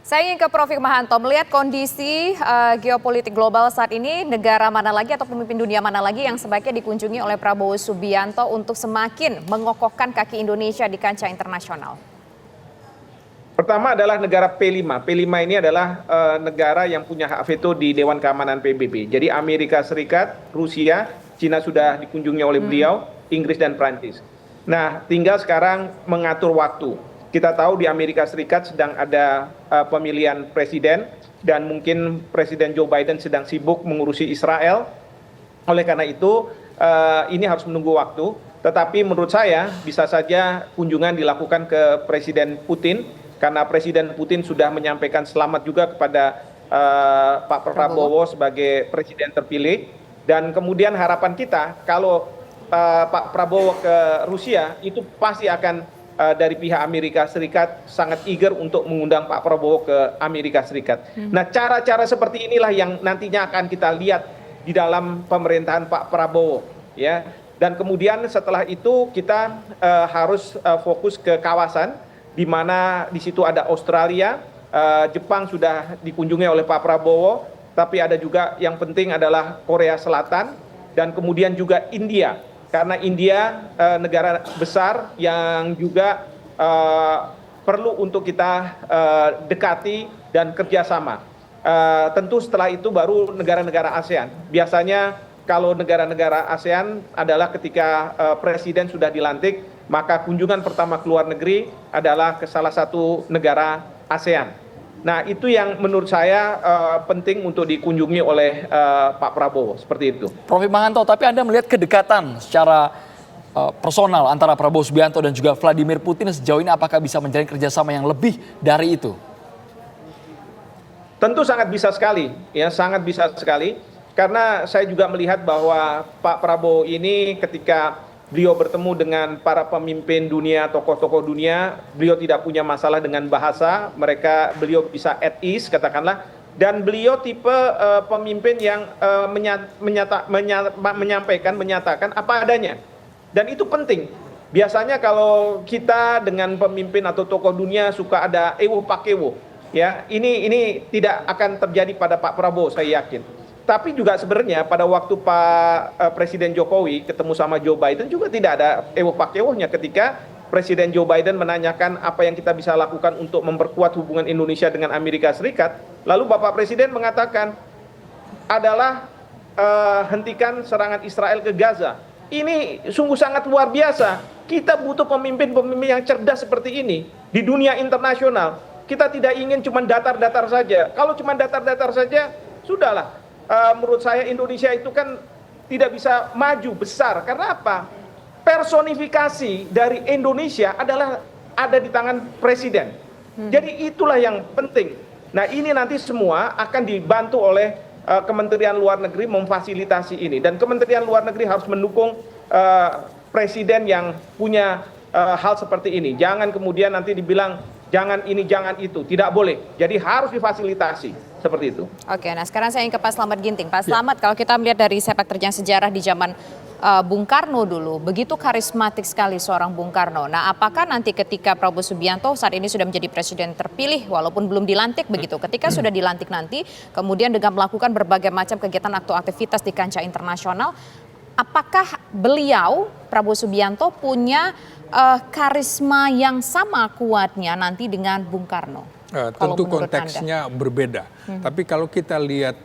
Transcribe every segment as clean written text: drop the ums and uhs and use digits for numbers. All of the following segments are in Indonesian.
Saya ingin ke Prof. Hikmahanto, melihat kondisi geopolitik global saat ini, negara mana lagi atau pemimpin dunia mana lagi yang sebaiknya dikunjungi oleh Prabowo Subianto untuk semakin mengokohkan kaki Indonesia di kancah internasional? Pertama adalah negara P5. P5 ini adalah negara yang punya hak veto di Dewan Keamanan PBB. Jadi Amerika Serikat, Rusia, Cina sudah dikunjungi oleh beliau, Inggris dan Prancis. Nah, tinggal sekarang mengatur waktu. Kita tahu di Amerika Serikat sedang ada pemilihan presiden dan mungkin Presiden Joe Biden sedang sibuk mengurusi Israel. Oleh karena itu ini harus menunggu waktu. Tetapi menurut saya bisa saja kunjungan dilakukan ke Presiden Putin karena Presiden Putin sudah menyampaikan selamat juga kepada Pak Prabowo sebagai presiden terpilih. Dan kemudian harapan kita kalau Pak Prabowo ke Rusia itu pasti akan dari pihak Amerika Serikat sangat eager untuk mengundang Pak Prabowo ke Amerika Serikat. Nah, cara-cara seperti inilah yang nantinya akan kita lihat di dalam pemerintahan Pak Prabowo, ya. Dan kemudian setelah itu kita harus fokus ke kawasan, di mana di situ ada Australia, Jepang sudah dikunjungi oleh Pak Prabowo, tapi ada juga yang penting adalah Korea Selatan dan kemudian juga India. Karena India negara besar yang juga perlu untuk kita dekati dan kerjasama. Tentu setelah itu baru negara-negara ASEAN. Biasanya kalau negara-negara ASEAN adalah ketika presiden sudah dilantik, maka kunjungan pertama ke luar negeri adalah ke salah satu negara ASEAN. Nah, itu yang menurut saya penting untuk dikunjungi oleh Pak Prabowo, seperti itu. Prof. Hikmahanto, tapi Anda melihat kedekatan secara personal antara Prabowo Subianto dan juga Vladimir Putin sejauh ini apakah bisa menjalin kerjasama yang lebih dari itu? Tentu sangat bisa sekali, ya sangat bisa sekali. Karena saya juga melihat bahwa Pak Prabowo ini ketika beliau bertemu dengan para pemimpin dunia, tokoh-tokoh dunia, beliau tidak punya masalah dengan bahasa, beliau bisa at ease katakanlah, dan beliau tipe pemimpin yang menyatakan apa adanya, dan itu penting. Biasanya kalau kita dengan pemimpin atau tokoh dunia suka ada ewo pakewo, ya ini tidak akan terjadi pada Pak Prabowo, saya yakin. Tapi juga sebenarnya pada waktu Pak Presiden Jokowi ketemu sama Joe Biden juga tidak ada ewo pakewohnya ketika Presiden Joe Biden menanyakan apa yang kita bisa lakukan untuk memperkuat hubungan Indonesia dengan Amerika Serikat. Lalu Bapak Presiden mengatakan adalah hentikan serangan Israel ke Gaza. Ini sungguh sangat luar biasa. Kita butuh pemimpin-pemimpin yang cerdas seperti ini di dunia internasional. Kita tidak ingin cuma datar-datar saja. Kalau cuma datar-datar saja, sudahlah. Menurut saya Indonesia itu kan tidak bisa maju besar. Karena apa? Personifikasi dari Indonesia adalah ada di tangan presiden. Jadi itulah yang penting. Nah, ini nanti semua akan dibantu oleh Kementerian Luar Negeri memfasilitasi ini. Dan Kementerian Luar Negeri harus mendukung presiden yang punya hal seperti ini. Jangan kemudian nanti dibilang jangan ini, jangan itu. Tidak boleh. Jadi harus difasilitasi. Seperti itu. Oke, nah sekarang saya ingin ke Pak Slamet Ginting. Pak Slamet, kalau kita melihat dari sepak terjang sejarah di zaman Bung Karno dulu, begitu karismatik sekali seorang Bung Karno. Nah, apakah nanti ketika Prabowo Subianto saat ini sudah menjadi presiden terpilih, walaupun belum dilantik begitu, ketika sudah dilantik nanti, kemudian dengan melakukan berbagai macam kegiatan atau aktivitas di kancah internasional, apakah beliau, Prabowo Subianto, punya karisma yang sama kuatnya nanti dengan Bung Karno? Tentu konteksnya berbeda. Tapi kalau kita lihat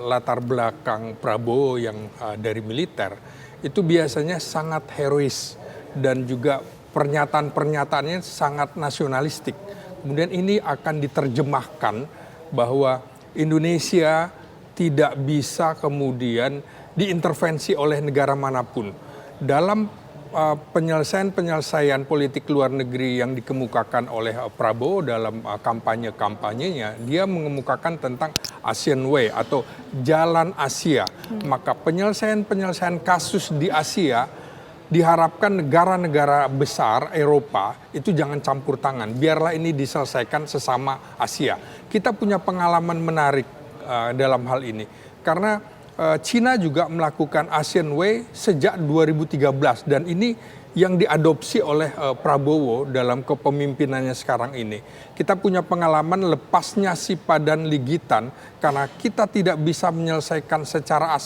latar belakang Prabowo yang dari militer, itu biasanya sangat herois dan juga pernyataan-pernyataannya sangat nasionalistik. Kemudian ini akan diterjemahkan bahwa Indonesia tidak bisa kemudian diintervensi oleh negara manapun. Dalam penyelesaian politik luar negeri yang dikemukakan oleh Prabowo dalam kampanye-kampanyenya, dia mengemukakan tentang ASEAN Way atau jalan Asia. Maka penyelesaian kasus di Asia diharapkan negara-negara besar Eropa itu jangan campur tangan. Biarlah ini diselesaikan sesama Asia. Kita punya pengalaman menarik dalam hal ini. Karena Cina juga melakukan ASEAN Way sejak 2013 dan ini yang diadopsi oleh Prabowo dalam kepemimpinannya sekarang ini. Kita punya pengalaman lepasnya Sipadan Ligitan karena kita tidak bisa menyelesaikan secara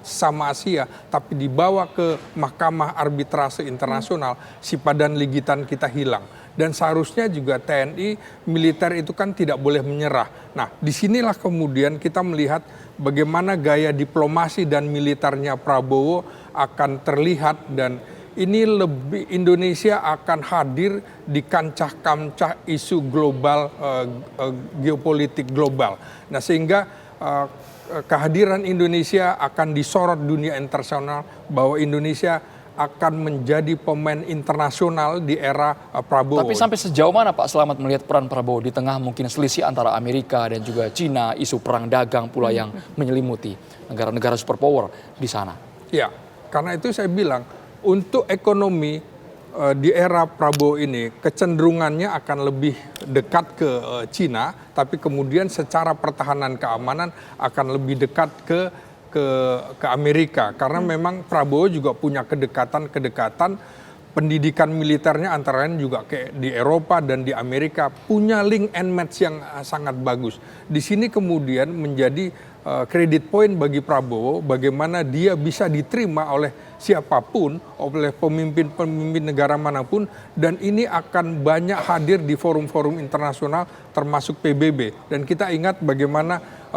sama Asia, tapi dibawa ke Mahkamah Arbitrase Internasional, Sipadan Ligitan kita hilang. Dan seharusnya juga TNI, militer itu kan tidak boleh menyerah. Nah, disinilah kemudian kita melihat bagaimana gaya diplomasi dan militernya Prabowo akan terlihat, dan ini lebih Indonesia akan hadir di kancah-kancah isu global, geopolitik global. Nah, sehingga kehadiran Indonesia akan disorot dunia internasional bahwa Indonesia akan menjadi pemain internasional di era Prabowo. Tapi sampai sejauh mana Pak Slamet melihat peran Prabowo di tengah mungkin selisih antara Amerika dan juga Cina, isu perang dagang pula yang menyelimuti negara-negara superpower di sana? Ya, karena itu saya bilang untuk ekonomi di era Prabowo ini kecenderungannya akan lebih dekat ke Cina, tapi kemudian secara pertahanan keamanan akan lebih dekat ke Amerika, karena memang Prabowo juga punya kedekatan pendidikan militernya antara lain juga kayak di Eropa dan di Amerika, punya link and match yang sangat bagus. Di sini kemudian menjadi kredit point bagi Prabowo bagaimana dia bisa diterima oleh siapapun, oleh pemimpin negara manapun, dan ini akan banyak hadir di forum-forum internasional termasuk PBB. Dan kita ingat bagaimana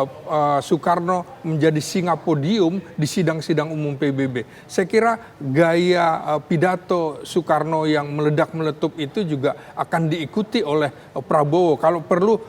Soekarno menjadi singa podium di sidang-sidang umum PBB. Saya kira gaya pidato Soekarno yang meledak-meletup itu juga akan diikuti oleh Prabowo. Kalau perlu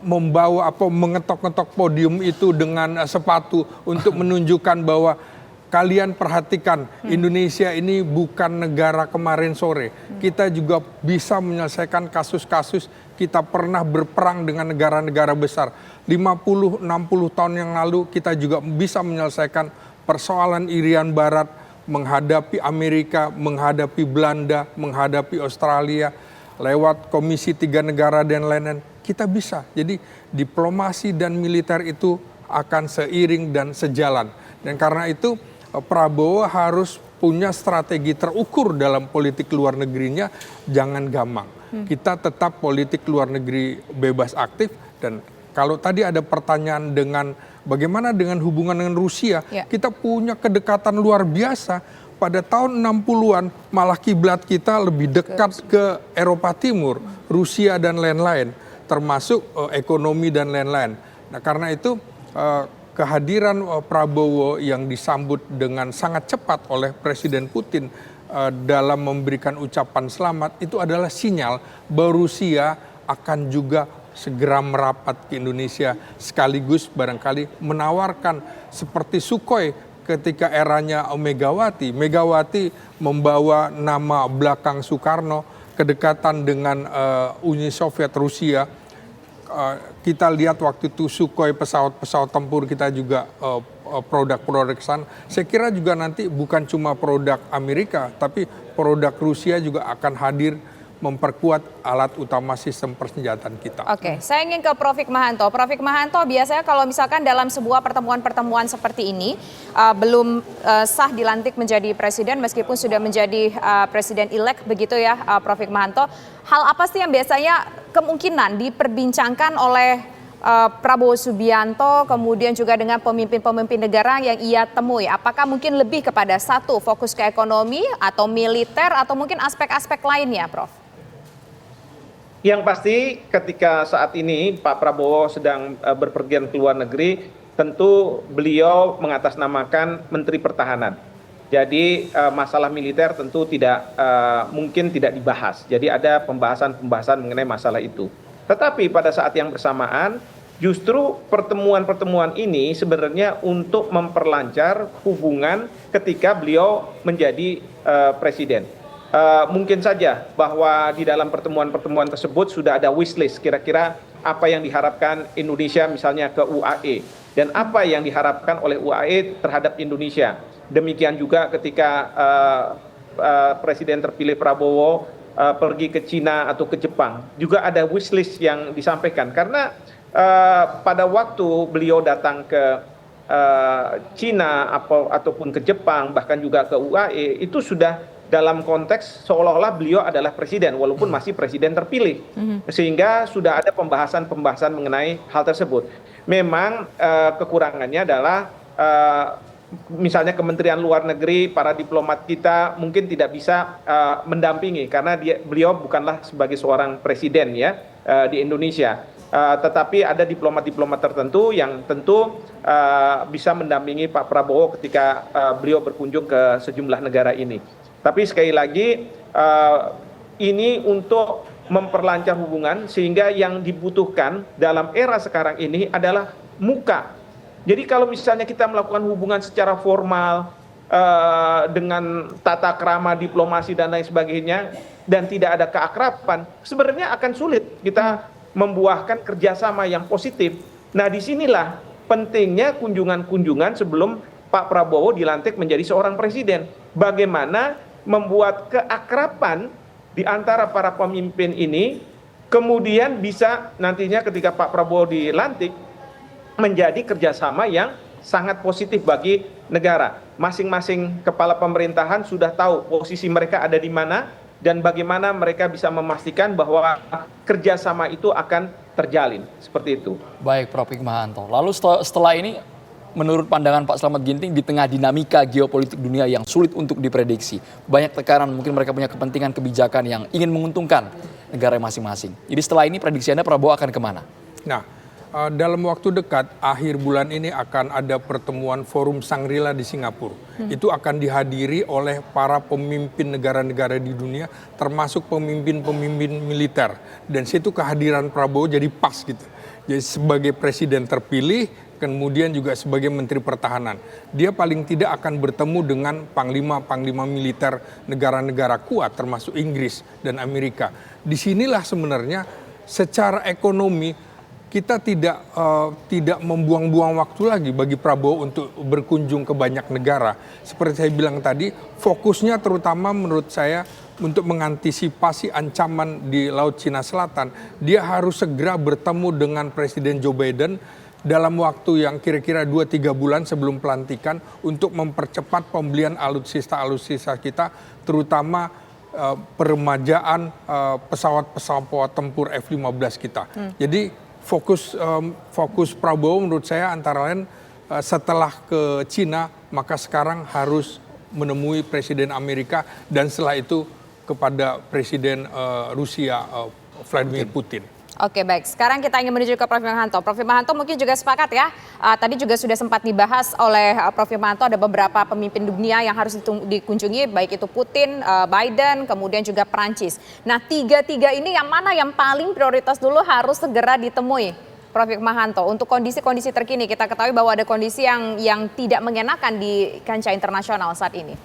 membawa mengetok-ngetok podium itu dengan sepatu untuk menunjukkan bahwa kalian perhatikan, Indonesia ini bukan negara kemarin sore. Kita juga bisa menyelesaikan kasus-kasus, kita pernah berperang dengan negara-negara besar. 50-60 tahun yang lalu kita juga bisa menyelesaikan persoalan Irian Barat, menghadapi Amerika, menghadapi Belanda, menghadapi Australia, lewat Komisi 3 Negara dan lain-lain. Kita bisa. Jadi diplomasi dan militer itu akan seiring dan sejalan. Dan karena itu Prabowo harus punya strategi terukur dalam politik luar negerinya, jangan gamang. Kita tetap politik luar negeri bebas aktif, dan kalau tadi ada pertanyaan dengan bagaimana dengan hubungan dengan Rusia, kita punya kedekatan luar biasa. Pada tahun 60-an malah kiblat kita lebih dekat ke Eropa Timur, Rusia dan lain-lain, termasuk ekonomi dan lain-lain. Nah, karena itu kehadiran Prabowo yang disambut dengan sangat cepat oleh Presiden Putin dalam memberikan ucapan selamat itu adalah sinyal bahwa Rusia akan juga segera merapat ke Indonesia, sekaligus barangkali menawarkan seperti Sukhoi ketika eranya Megawati. Megawati membawa nama belakang Soekarno, kedekatan dengan Uni Soviet Rusia. Kita lihat waktu itu Sukhoi, pesawat tempur kita juga produk-produk sana. Saya kira juga nanti bukan cuma produk Amerika, tapi produk Rusia juga akan hadir memperkuat alat utama sistem persenjataan kita. Oke, saya ingin ke Prof. Hikmahanto. Prof. Hikmahanto, biasanya kalau misalkan dalam sebuah pertemuan-pertemuan seperti ini, belum sah dilantik menjadi presiden meskipun sudah menjadi presiden elect begitu ya Prof. Hikmahanto. Hal apa sih yang biasanya kemungkinan diperbincangkan oleh Prabowo Subianto, kemudian juga dengan pemimpin-pemimpin negara yang ia temui? Apakah mungkin lebih kepada satu, fokus ke ekonomi atau militer atau mungkin aspek-aspek lainnya, Prof? Yang pasti ketika saat ini Pak Prabowo sedang berpergian ke luar negeri, tentu beliau mengatasnamakan Menteri Pertahanan. Jadi masalah militer tentu mungkin tidak dibahas. Jadi ada pembahasan-pembahasan mengenai masalah itu. Tetapi pada saat yang bersamaan, justru pertemuan-pertemuan ini sebenarnya untuk memperlancar hubungan ketika beliau menjadi presiden. Mungkin saja bahwa di dalam pertemuan-pertemuan tersebut sudah ada wishlist kira-kira apa yang diharapkan Indonesia misalnya ke UAE dan apa yang diharapkan oleh UAE terhadap Indonesia. Demikian juga ketika Presiden terpilih Prabowo pergi ke Cina atau ke Jepang, juga ada wishlist yang disampaikan. Karena pada waktu beliau datang ke Cina ataupun ke Jepang, bahkan juga ke UAE, itu sudah dalam konteks seolah-olah beliau adalah presiden walaupun masih presiden terpilih. Sehingga sudah ada pembahasan-pembahasan mengenai hal tersebut. Memang kekurangannya adalah misalnya Kementerian Luar Negeri, para diplomat kita mungkin tidak bisa mendampingi karena beliau bukanlah sebagai seorang presiden ya di Indonesia. Tetapi ada diplomat-diplomat tertentu yang tentu bisa mendampingi Pak Prabowo ketika beliau berkunjung ke sejumlah negara ini. Tapi sekali lagi ini untuk memperlancar hubungan sehingga yang dibutuhkan dalam era sekarang ini adalah muka. Jadi kalau misalnya kita melakukan hubungan secara formal dengan tata krama diplomasi dan lain sebagainya dan tidak ada keakraban, sebenarnya akan sulit kita membuahkan kerjasama yang positif. Nah disinilah pentingnya kunjungan-kunjungan sebelum Pak Prabowo dilantik menjadi seorang presiden. Bagaimana membuat keakraban di antara para pemimpin ini, kemudian bisa nantinya ketika Pak Prabowo dilantik menjadi kerjasama yang sangat positif bagi negara. Masing-masing kepala pemerintahan sudah tahu posisi mereka ada di mana dan bagaimana mereka bisa memastikan bahwa kerjasama itu akan terjalin. Seperti itu. Baik, Prof. Hikmahanto. Lalu setelah ini, menurut pandangan Pak Slamet Ginting, di tengah dinamika geopolitik dunia yang sulit untuk diprediksi, banyak tekanan, mungkin mereka punya kepentingan kebijakan yang ingin menguntungkan negara masing-masing. Jadi setelah ini prediksi Anda Prabowo akan kemana? Nah, dalam waktu dekat, akhir bulan ini akan ada pertemuan Forum Shangri-La di Singapura. Itu akan dihadiri oleh para pemimpin negara-negara di dunia, termasuk pemimpin-pemimpin militer. Dan situ kehadiran Prabowo jadi pas gitu. Jadi sebagai presiden terpilih, kemudian juga sebagai Menteri Pertahanan. Dia paling tidak akan bertemu dengan panglima-panglima militer negara-negara kuat termasuk Inggris dan Amerika. Disinilah sebenarnya secara ekonomi kita tidak membuang-buang waktu lagi bagi Prabowo untuk berkunjung ke banyak negara. Seperti saya bilang tadi, fokusnya terutama menurut saya untuk mengantisipasi ancaman di Laut Cina Selatan. Dia harus segera bertemu dengan Presiden Joe Biden dalam waktu yang kira-kira 2-3 bulan sebelum pelantikan untuk mempercepat pembelian alutsista kita, terutama peremajaan pesawat-pesawat tempur F-15 kita. Jadi fokus Prabowo menurut saya antara lain setelah ke Cina, maka sekarang harus menemui Presiden Amerika dan setelah itu kepada Presiden Rusia Vladimir Putin. Oke, baik. Sekarang kita ingin menuju ke Prof. Hikmahanto. Prof. Hikmahanto mungkin juga sepakat ya. Tadi juga sudah sempat dibahas oleh Prof. Hikmahanto, ada beberapa pemimpin dunia yang harus dikunjungi, baik itu Putin, Biden, kemudian juga Perancis. Nah, tiga-tiga ini yang mana yang paling prioritas dulu harus segera ditemui, Prof. Hikmahanto? Untuk kondisi-kondisi terkini, kita ketahui bahwa ada kondisi yang tidak mengenakan di kancah internasional saat ini.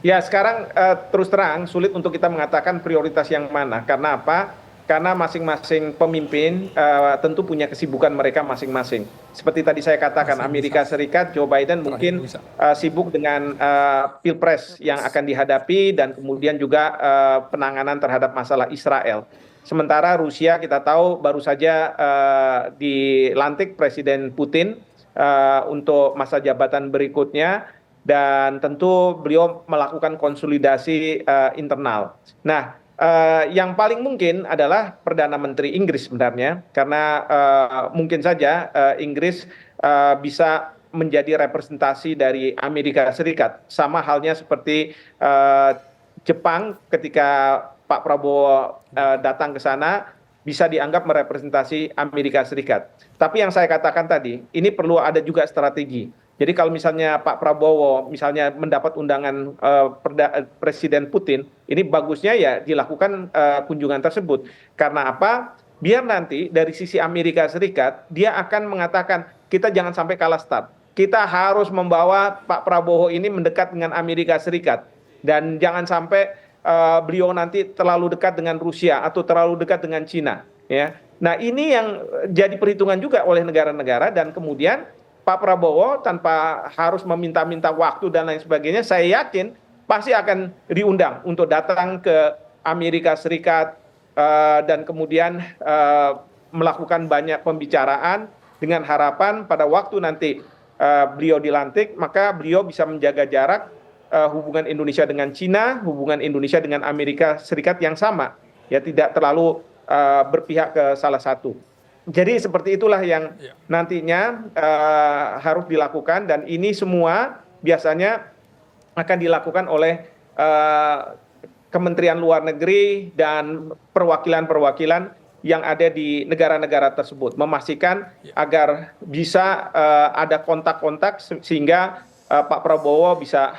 Ya, sekarang terus terang sulit untuk kita mengatakan prioritas yang mana. Karena apa? Karena masing-masing pemimpin tentu punya kesibukan mereka masing-masing. Seperti tadi saya katakan, Amerika Serikat, Joe Biden mungkin sibuk dengan pilpres yang akan dihadapi dan kemudian juga penanganan terhadap masalah Israel. Sementara Rusia kita tahu baru saja dilantik Presiden Putin untuk masa jabatan berikutnya dan tentu beliau melakukan konsolidasi internal. Nah, yang paling mungkin adalah Perdana Menteri Inggris sebenarnya, karena mungkin saja Inggris bisa menjadi representasi dari Amerika Serikat. Sama halnya seperti Jepang ketika Pak Prabowo datang ke sana, bisa dianggap merepresentasi Amerika Serikat. Tapi yang saya katakan tadi, ini perlu ada juga strategi. Jadi kalau misalnya Pak Prabowo misalnya mendapat undangan Presiden Putin, ini bagusnya ya dilakukan kunjungan tersebut. Karena apa? Biar nanti dari sisi Amerika Serikat, dia akan mengatakan kita jangan sampai kalah start. Kita harus membawa Pak Prabowo ini mendekat dengan Amerika Serikat. Dan jangan sampai beliau nanti terlalu dekat dengan Rusia atau terlalu dekat dengan Cina. Ya. Nah ini yang jadi perhitungan juga oleh negara-negara dan kemudian Pak Prabowo tanpa harus meminta-minta waktu dan lain sebagainya, saya yakin pasti akan diundang untuk datang ke Amerika Serikat dan kemudian melakukan banyak pembicaraan dengan harapan pada waktu nanti beliau dilantik, maka beliau bisa menjaga jarak hubungan Indonesia dengan Cina, hubungan Indonesia dengan Amerika Serikat yang sama, ya tidak terlalu berpihak ke salah satu. Jadi seperti itulah yang nantinya harus dilakukan, dan ini semua biasanya akan dilakukan oleh Kementerian Luar Negeri dan perwakilan-perwakilan yang ada di negara-negara tersebut, memastikan agar bisa ada kontak-kontak sehingga Pak Prabowo bisa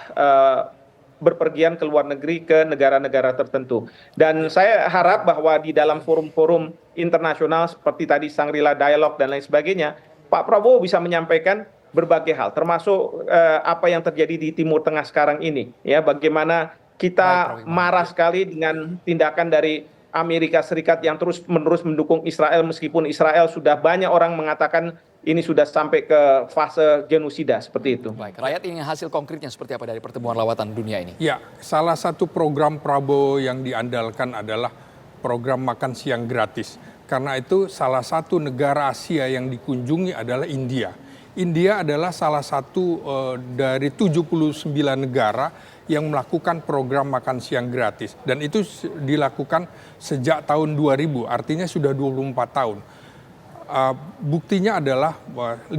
berpergian ke luar negeri ke negara-negara tertentu. Dan saya harap bahwa di dalam forum-forum internasional seperti tadi Shangri-La Dialogue dan lain sebagainya, Pak Prabowo bisa menyampaikan berbagai hal, termasuk apa yang terjadi di Timur Tengah sekarang ini, ya, bagaimana kita marah sekali dengan tindakan dari Amerika Serikat yang terus-menerus mendukung Israel, meskipun Israel sudah banyak orang mengatakan ini sudah sampai ke fase genosida seperti itu. Baik, rakyat ingin hasil konkretnya seperti apa dari pertemuan lawatan dunia ini? Ya, salah satu program Prabowo yang diandalkan adalah program makan siang gratis. Karena itu salah satu negara Asia yang dikunjungi adalah India. India adalah salah satu dari 79 negara yang melakukan program makan siang gratis. Dan itu dilakukan sejak tahun 2000, artinya sudah 24 tahun. Buktinya adalah 50%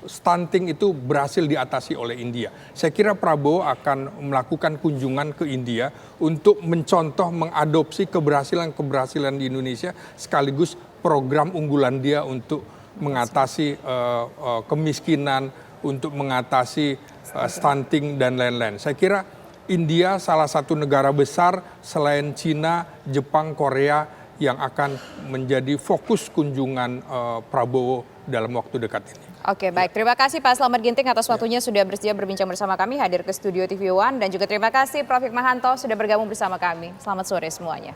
stunting itu berhasil diatasi oleh India. Saya kira Prabowo akan melakukan kunjungan ke India untuk mencontoh, mengadopsi keberhasilan-keberhasilan di Indonesia, sekaligus program unggulan dia untuk mengatasi kemiskinan, untuk mengatasi stunting dan lain-lain. Saya kira India salah satu negara besar selain Cina, Jepang, Korea yang akan menjadi fokus kunjungan Prabowo dalam waktu dekat ini. Oke, baik. Terima kasih Pak Slamet Ginting atas waktunya sudah bersedia berbincang bersama kami, hadir ke studio TV One, dan juga terima kasih Prof. Hikmahanto sudah bergabung bersama kami. Selamat sore semuanya.